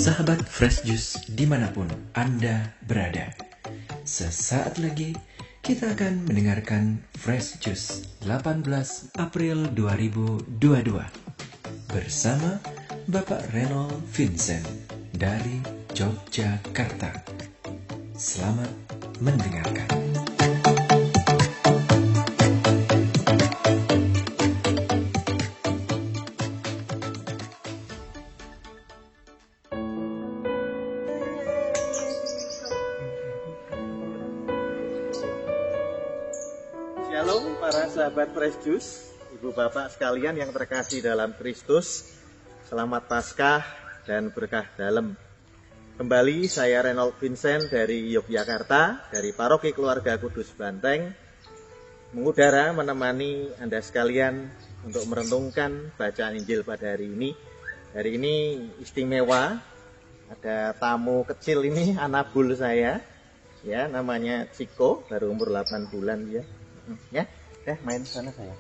Sahabat Fresh Juice dimanapun Anda berada, sesaat lagi kita akan mendengarkan Fresh Juice 18 April 2022 bersama Bapak Renold Vincent dari Yogyakarta. Selamat mendengarkan. Shalom para sahabat Fresh Juice, ibu bapak sekalian yang terkasih dalam Kristus. Selamat Paskah dan berkah dalam. Kembali saya Renold Vincent dari Yogyakarta, dari Paroki Keluarga Kudus Banteng, mengudara menemani Anda sekalian untuk merenungkan bacaan Injil pada hari ini. Hari ini istimewa, ada tamu kecil ini, anabul saya, ya namanya Ciko, baru umur 8 bulan ya. Ya, main sana saya.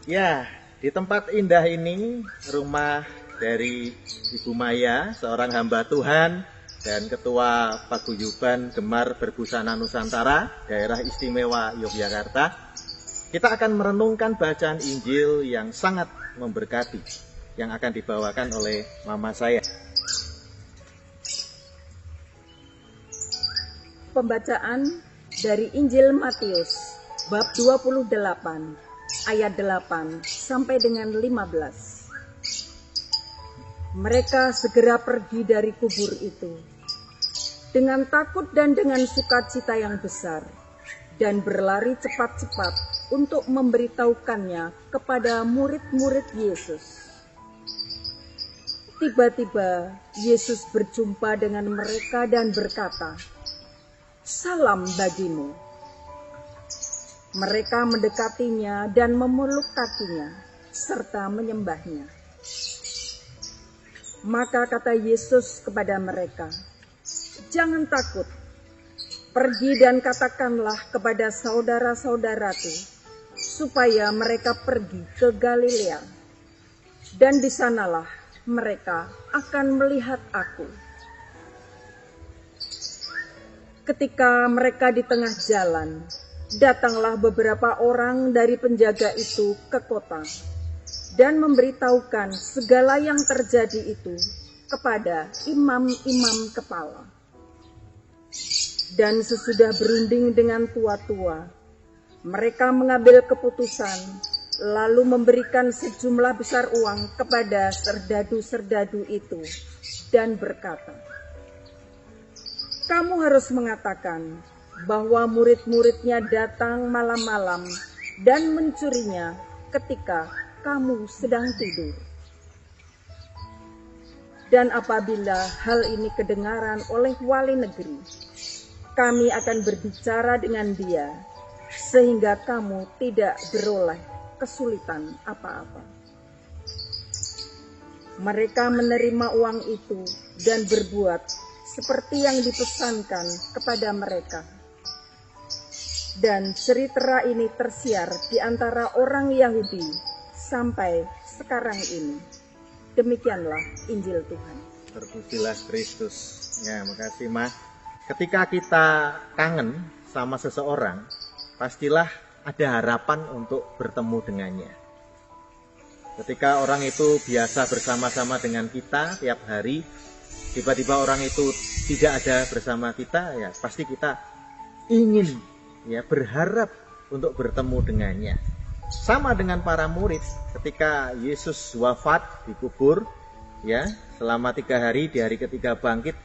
Ya, di tempat indah ini, rumah dari Ibu Maya, seorang hamba Tuhan dan Ketua Paguyuban Gemar Berbusana Nusantara, Daerah Istimewa Yogyakarta. Kita akan merenungkan bacaan Injil yang sangat memberkati, yang akan dibawakan oleh mama saya. Pembacaan dari Injil Matius bab 28 ayat 8 sampai dengan 15. Mereka segera pergi dari kubur itu dengan takut dan dengan sukacita yang besar, dan berlari cepat-cepat untuk memberitahukannya kepada murid-murid Yesus. Tiba-tiba Yesus berjumpa dengan mereka dan berkata, "Salam bagimu." Mereka mendekatinya dan memeluk kakinya serta menyembahnya. Maka kata Yesus kepada mereka, "Jangan takut. Pergi dan katakanlah kepada saudara-saudaraku supaya mereka pergi ke Galilea, dan di sanalah mereka akan melihat aku." Ketika mereka di tengah jalan, datanglah beberapa orang dari penjaga itu ke kota dan memberitahukan segala yang terjadi itu kepada imam-imam kepala. Dan sesudah berunding dengan tua-tua, mereka mengambil keputusan, lalu memberikan sejumlah besar uang kepada serdadu-serdadu itu dan berkata, "Kamu harus mengatakan bahwa murid-muridnya datang malam-malam dan mencurinya ketika kamu sedang tidur. Dan apabila hal ini kedengaran oleh wali negeri, kami akan berbicara dengan dia sehingga kamu tidak beroleh kesulitan apa-apa." Mereka menerima uang itu dan berbuat seperti yang dipesankan kepada mereka. Dan cerita ini tersiar di antara orang Yahudi sampai sekarang ini. Demikianlah Injil Tuhan. Terpujilah Kristus. Ya, makasih Ma. Ketika kita kangen sama seseorang, pastilah ada harapan untuk bertemu dengannya. Ketika orang itu biasa bersama-sama dengan kita tiap hari, tiba-tiba orang itu tidak ada bersama kita, ya pasti kita ingin, ya berharap untuk bertemu dengannya. Sama dengan para murid, ketika Yesus wafat dikubur, ya selama 3 hari, di hari ketiga bangkit.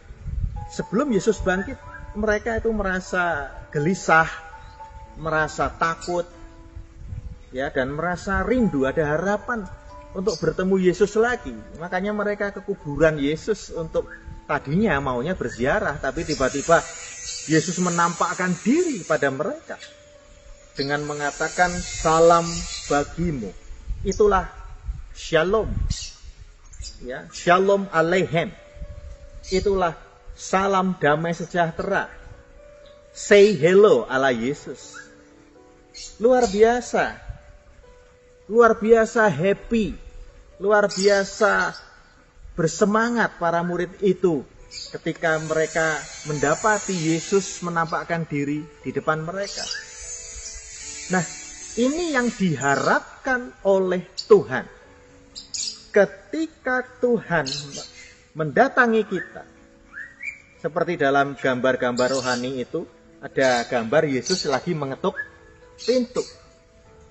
Sebelum Yesus bangkit, mereka itu merasa gelisah, merasa takut, ya dan merasa rindu, ada harapan untuk bertemu Yesus lagi. Makanya mereka ke kuburan Yesus untuk tadinya maunya berziarah, tapi tiba-tiba Yesus menampakkan diri pada mereka dengan mengatakan, "Salam bagimu." Itulah shalom. Ya, shalom aleichem. Itulah salam damai sejahtera. Say hello ala Yesus. Luar biasa happy, luar biasa bersemangat para murid itu ketika mereka mendapati Yesus menampakkan diri di depan mereka. Nah, ini yang diharapkan oleh Tuhan. Ketika Tuhan mendatangi kita, seperti dalam gambar-gambar rohani itu, ada gambar Yesus lagi mengetuk pintu.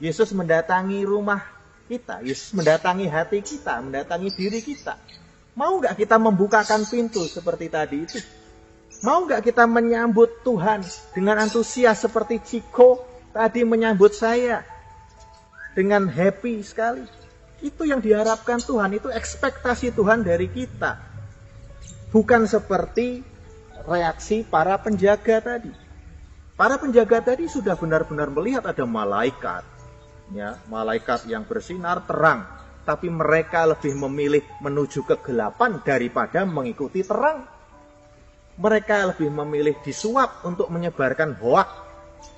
Yesus mendatangi rumah kita, Yesus mendatangi hati kita, mendatangi diri kita. Mau nggak kita membukakan pintu seperti tadi itu? Mau nggak kita menyambut Tuhan dengan antusias seperti Ciko tadi menyambut saya dengan happy sekali? Itu yang diharapkan Tuhan, itu ekspektasi Tuhan dari kita. Bukan seperti reaksi para penjaga tadi. Para penjaga tadi sudah benar-benar melihat ada malaikat, ya, malaikat yang bersinar terang, tapi mereka lebih memilih menuju kegelapan daripada mengikuti terang. Mereka lebih memilih disuap untuk menyebarkan hoak.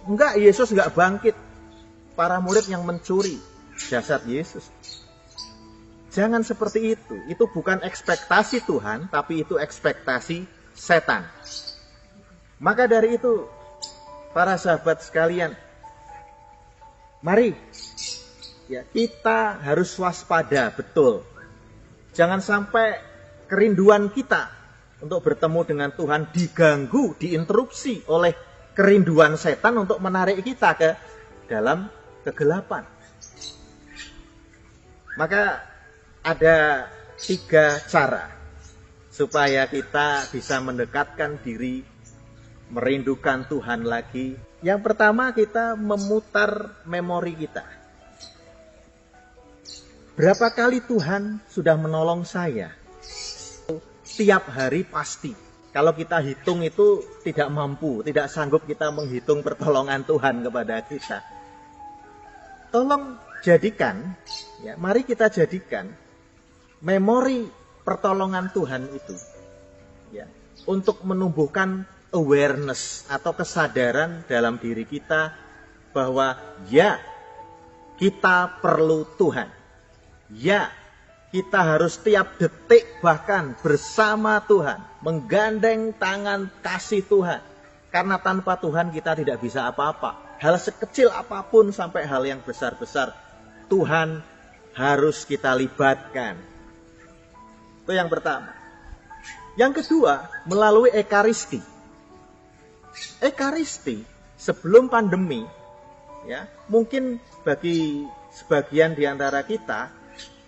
Enggak, Yesus enggak bangkit. Para murid yang mencuri jasad Yesus. Jangan seperti itu. Itu bukan ekspektasi Tuhan, tapi itu ekspektasi setan. Maka dari itu, para sahabat sekalian, mari ya, kita harus waspada betul. Jangan sampai kerinduan kita untuk bertemu dengan Tuhan diganggu, diinterupsi oleh kerinduan setan untuk menarik kita ke dalam kegelapan. Maka ada 3 cara supaya kita bisa mendekatkan diri, merindukan Tuhan lagi. Yang pertama, kita memutar memori kita. Berapa kali Tuhan sudah menolong saya? Tiap hari pasti. Kalau kita hitung itu tidak mampu, tidak sanggup kita menghitung pertolongan Tuhan kepada kita. Tolong jadikan, ya, mari kita jadikan memori pertolongan Tuhan itu, ya, untuk menumbuhkan awareness atau kesadaran dalam diri kita bahwa ya, kita perlu Tuhan. Ya, kita harus tiap detik bahkan bersama Tuhan, menggandeng tangan kasih Tuhan. Karena tanpa Tuhan kita tidak bisa apa-apa. Hal sekecil apapun sampai hal yang besar-besar, Tuhan harus kita libatkan. Itu yang pertama. Yang kedua, melalui ekaristi. Ekaristi sebelum pandemi, ya, mungkin bagi sebagian di antara kita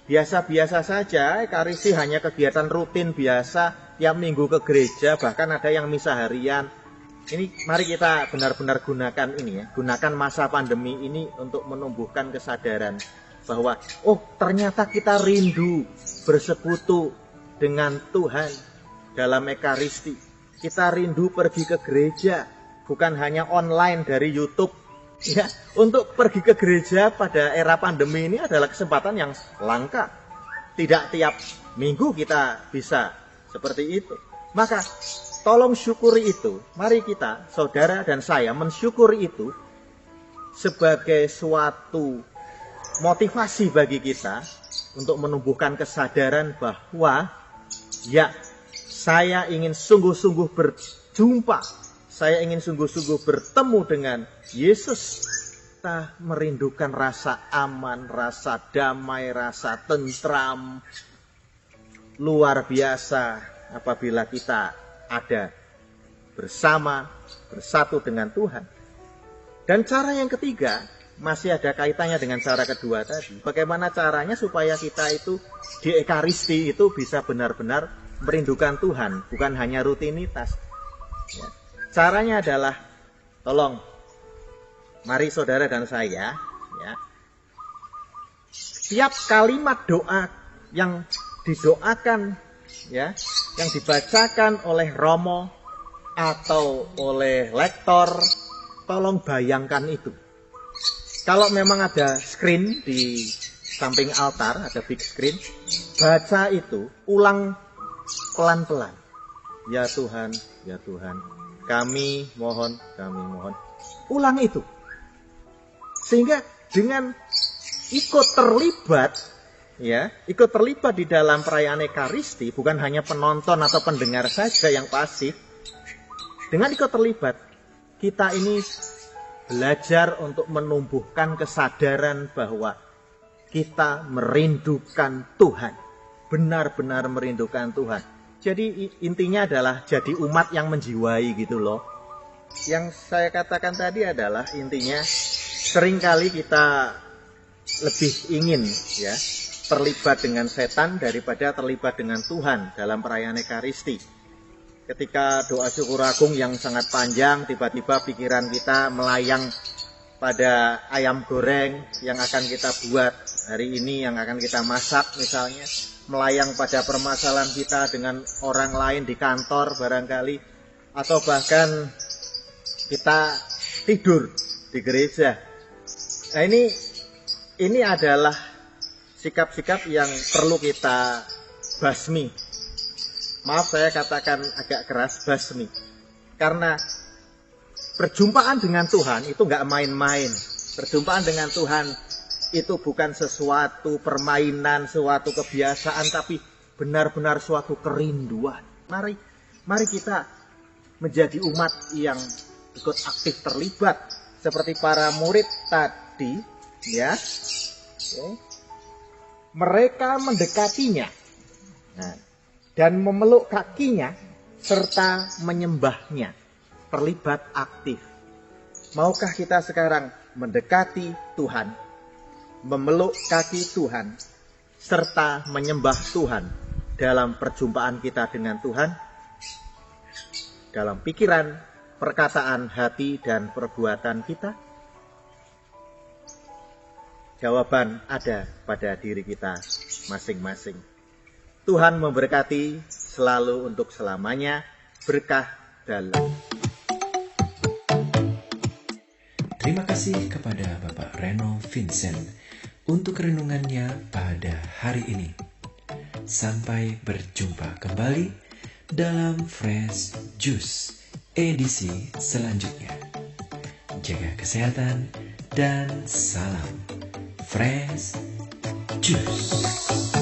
biasa-biasa saja, ekaristi hanya kegiatan rutin biasa, tiap minggu ke gereja, bahkan ada yang misa harian. Ini mari kita benar-benar gunakan ini, ya, gunakan masa pandemi ini untuk menumbuhkan kesadaran bahwa oh, ternyata kita rindu bersekutu dengan Tuhan dalam ekaristi. Kita rindu pergi ke gereja, bukan hanya online dari YouTube. Ya, untuk pergi ke gereja pada era pandemi ini adalah kesempatan yang langka. Tidak tiap minggu kita bisa seperti itu. Maka tolong syukuri itu. Mari kita, saudara dan saya, mensyukuri itu sebagai suatu motivasi bagi kita untuk menumbuhkan kesadaran bahwa ya, saya ingin sungguh-sungguh berjumpa, saya ingin sungguh-sungguh bertemu dengan Yesus. Kita merindukan rasa aman, rasa damai, rasa tentram luar biasa apabila kita ada bersama, bersatu dengan Tuhan. Dan cara yang ketiga, masih ada kaitannya dengan cara kedua tadi. Bagaimana caranya supaya kita itu di ekaristi itu bisa benar-benar merindukan Tuhan, bukan hanya rutinitas. Ya. Caranya adalah, tolong, mari saudara dan saya, ya, tiap kalimat doa yang didoakan, ya, yang dibacakan oleh romo atau oleh lektor, tolong bayangkan itu. Kalau memang ada screen di samping altar, ada big screen, baca itu, ulang pelan-pelan. Ya Tuhan, kami mohon. Ulang itu. Sehingga dengan ikut terlibat ya, ikut terlibat di dalam perayaan Ekaristi, bukan hanya penonton atau pendengar saja yang pasif. Dengan ikut terlibat, kita ini belajar untuk menumbuhkan kesadaran bahwa kita merindukan Tuhan, benar-benar merindukan Tuhan. Jadi intinya adalah jadi umat yang menjiwai gitu loh. Yang saya katakan tadi adalah intinya seringkali kita lebih ingin ya terlibat dengan setan daripada terlibat dengan Tuhan dalam perayaan Ekaristi. Ketika doa syukur agung yang sangat panjang, tiba-tiba pikiran kita melayang pada ayam goreng yang akan kita buat hari ini, yang akan kita masak misalnya, melayang pada permasalahan kita dengan orang lain di kantor barangkali, atau bahkan kita tidur di gereja. Nah ini adalah sikap-sikap yang perlu kita basmi. Maaf saya katakan agak keras, basmi. Karena perjumpaan dengan Tuhan itu nggak main-main. Perjumpaan dengan Tuhan itu bukan sesuatu permainan, suatu kebiasaan, tapi benar-benar suatu kerinduan. Mari kita menjadi umat yang ikut aktif terlibat seperti para murid tadi, ya. Mereka mendekatinya. Nah, dan memeluk kakinya serta menyembahnya. Terlibat aktif. Maukah kita sekarang mendekati Tuhan, memeluk kaki Tuhan, serta menyembah Tuhan dalam perjumpaan kita dengan Tuhan, dalam pikiran, perkataan, hati, dan perbuatan kita? Jawaban ada pada diri kita masing-masing. Tuhan memberkati selalu untuk selamanya, berkah dalam. Terima kasih kepada Bapak Reno Vincent untuk renungannya pada hari ini. Sampai berjumpa kembali dalam Fresh Juice edisi selanjutnya. Jaga kesehatan dan salam Fresh Juice.